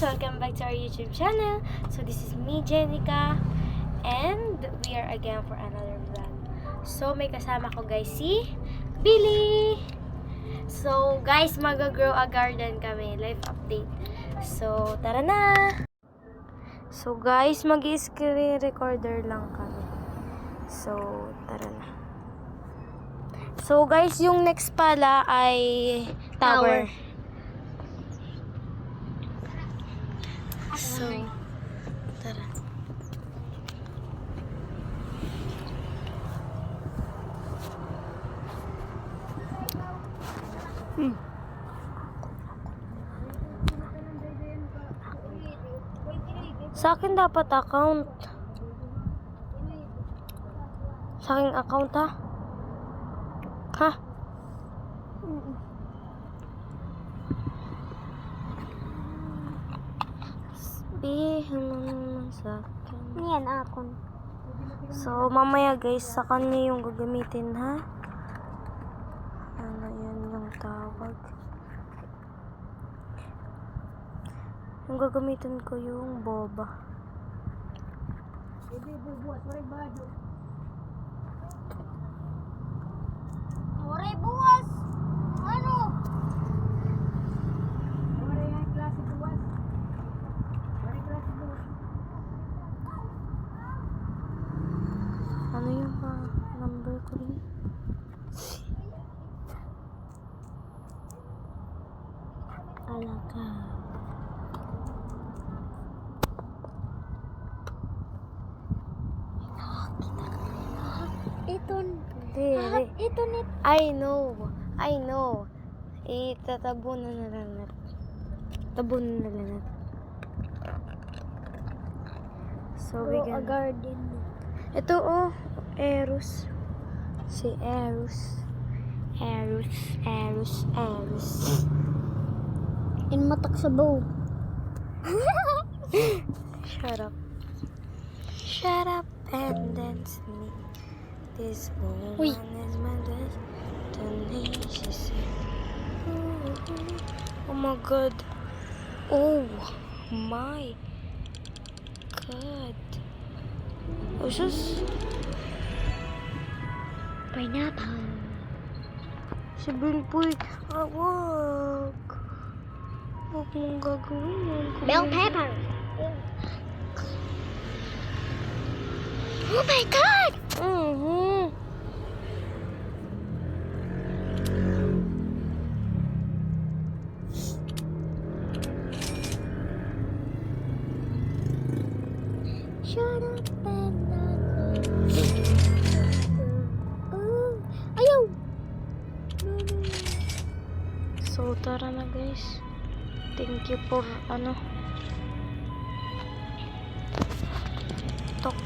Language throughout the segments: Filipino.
welcome back to our YouTube channel. So this is me, Jenica, and we are again for another vlog. So may kasama ko guys si Billy. So guys, mag-grow a garden kami, live update. So tara na. So guys, mag-screen recorder lang kami. So tara na. So guys, yung next pala ay tower. So, tara. Sa akin dapat account. Sa aking account ha? Ha? Sabihin mo naman sa akin. Yan, akon. So, mamaya guys, sa kanya yung gagamitin, ha? Ano yan yung tawag? Yung gagamitin ko yung boba. Oray, buwas! Ano? Ano yung number ko rin? Alaga. Iton. Ito net. I know. Itatabunan na lang natin. Tabunan na lang natin. So, we Grow a gonna... garden. Ito oh, Eros. Si Eros. In matak sa bow. Shut up. Shut up and dance me. This woman Uy. is my destiny, she said. Oh my god. Oh my god. Oh, sus. Pineapple. Si Bilboy. Wag. Huwag mong gagawin yun. Bell pepper. Oh my god! Shut up and ayaw! So, tara na guys. Thank you for talk.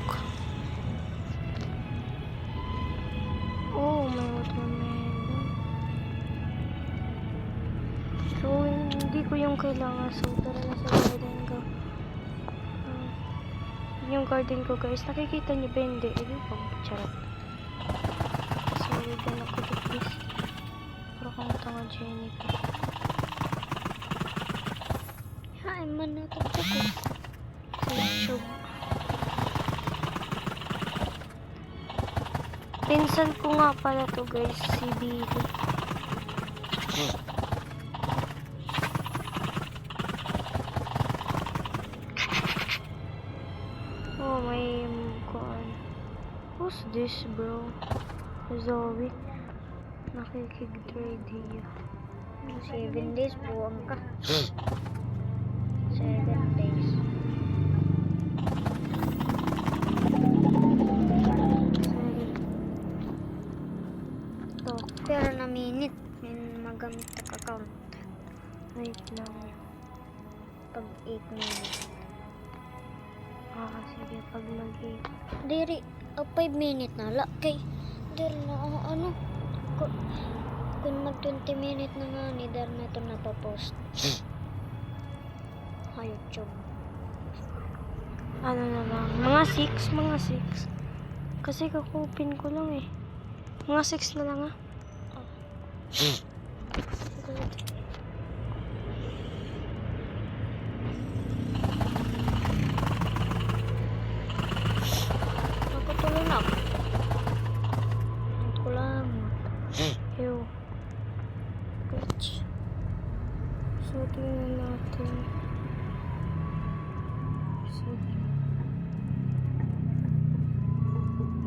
Oh, may watermelon. So, hindi ko yung kailangan. So, tara na sa garden ko. Yung garden ko guys, nakikita niyo ba hindi? Ayun po, charot. Sorry, gan ako to please. Pero kung tanga Jenica. Hi, manatag ko. Sa YouTube. Pinsan ko nga pala to guys, si Billy. Oh, may kuan. Who's this bro? Zoe. Nakikig-trade hiya. 7 days buwang ka. 7 days. Sorry. To, Pero na minute, may magamit ang account. wait lang. Pag 8 minutes. Sige, pag mag-8. Diri, 5 minute na la. Kay, diri na ano. Kung mag 20 minute na nga ni dar na ito napapost. Sa YouTube. Ano na lang, mga 6. Kasi kakupin ko lang eh. Mga 6 na lang ah. Good.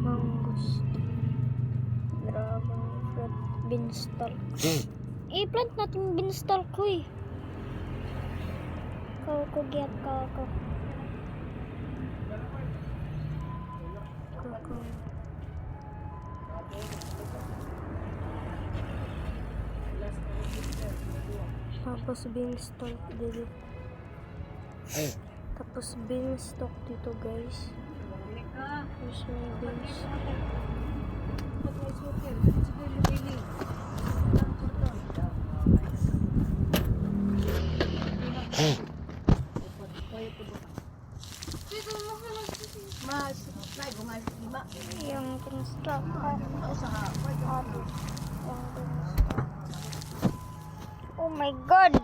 Mangosteen. Dragon fruit. Beanstalk. I-plant natin beanstalk ko eh. Kako, giat kako. Kakao. Tapos beanstalk dito. Tapos beanstalk dito, guys. Tapos may beanstalk. Yung beanstalk. Oh my god!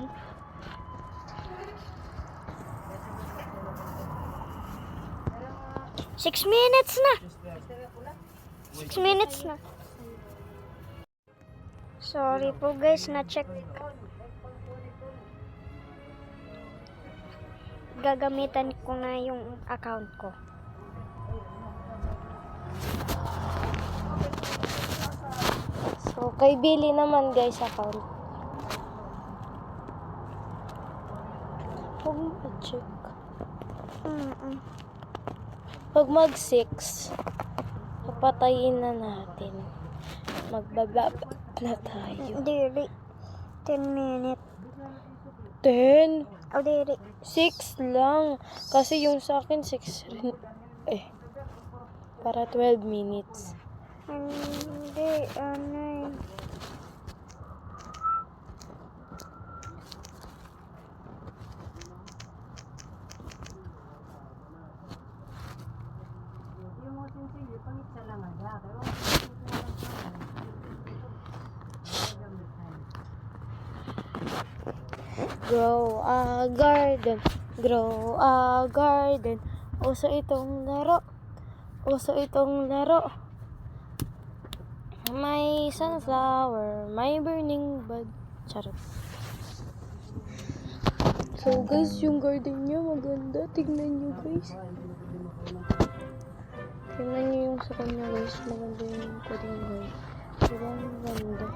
Six minutes na! 6 minutes na. Sorry po guys, na-check. Gagamitan ko na yung account ko. So, kay Billy naman, guys, account. Huwag mo pa-check. Pag mag-6, papatayin na natin. Magbablab na tayo. Diri. 10 minutes. 10? Oh, diri. 6 lang. Kasi yung sa akin, 6 rin. Para 12 minutes. Hindi, ano eh. Grow a garden. Grow a garden. Uso itong laro. Uso itong laro. May sunflower. May burning bud. Charot. So guys, yung garden niya maganda. Tignan nyo guys. Tignan nyo yung sa kanya guys. Maganda yung garden guys. Sobrang ganda.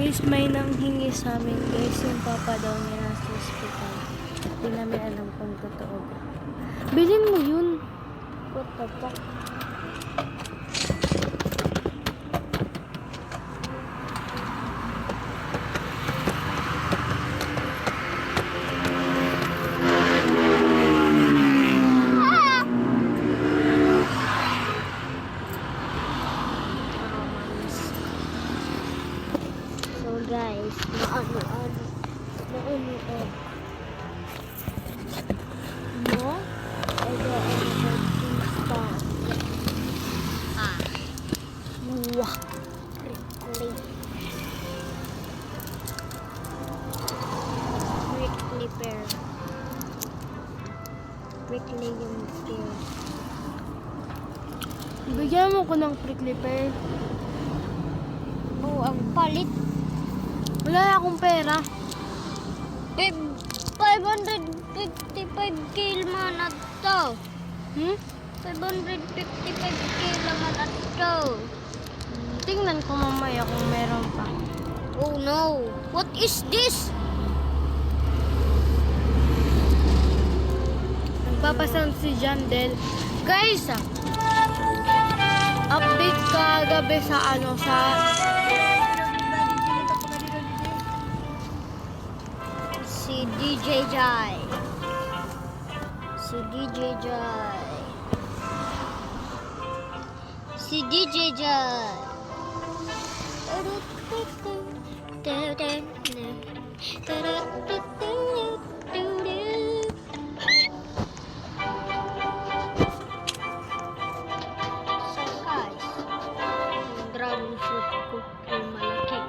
Guys, may nanghingi sa amin guys, yung papa daw niya nasa hospital. Hindi namin alam kung totoo ba. Bilhin mo yun. What the fuck? Guys, maano mo? Ito wah, prickly pear. Prickly yung pear. Bigyan mo ko ng prickly pear. Oh, ang palit. Wala akong pera. 555k man na to. 555k naman na to. Tingnan ko mamaya kung meron pa. Oh no. What is this? Nagpapasound si Jandel. Guys, update kagabi sa Si DJ Jai. Si DJ Jai. Si DJ Jan. So guys, yung dragon fruit ko yung malaki.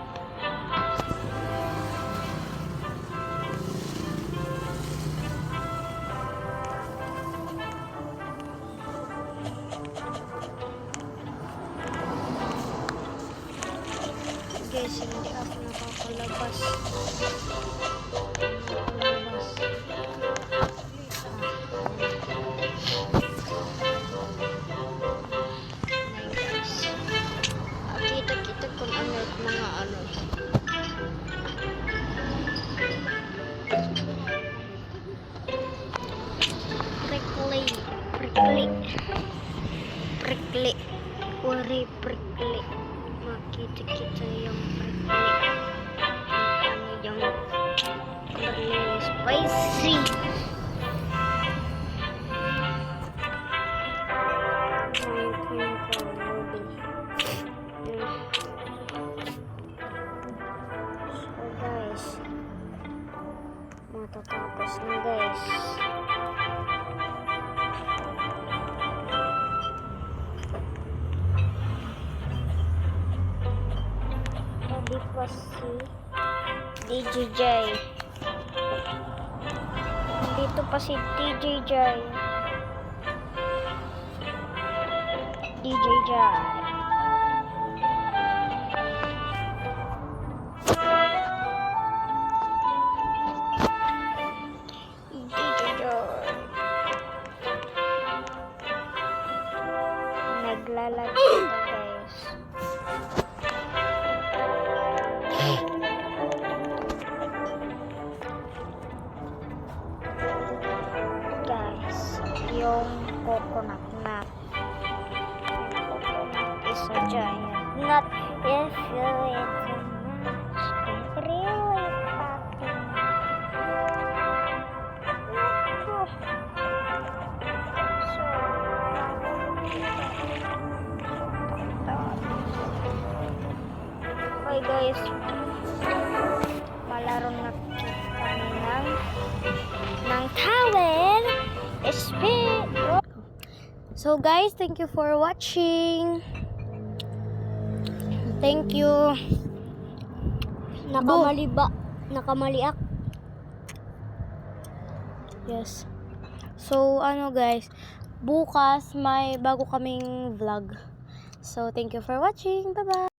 Guys, hindi ako nakakalabas. Kita-kita kung ano at mga ano. Prickly. Prickly. Prickly. Wari prickly. Makita-kita yung prickly. Ano yung really spicy. So guys, matatapos na guys. Hindi pa si DJJ. Dito pa si DJJ. DJJ. Naglalagay na guys. Guys, yung coconut nut. Coconut is a giant nut. If you eat too much, it's really fattening. Okay guys, malaro na kami ng towel. Spin. So guys, thank you for watching. Thank you. Nakamali ba? Nakamaliak. Yes. So ano guys, bukas may bago kaming vlog. So thank you for watching. Bye-bye.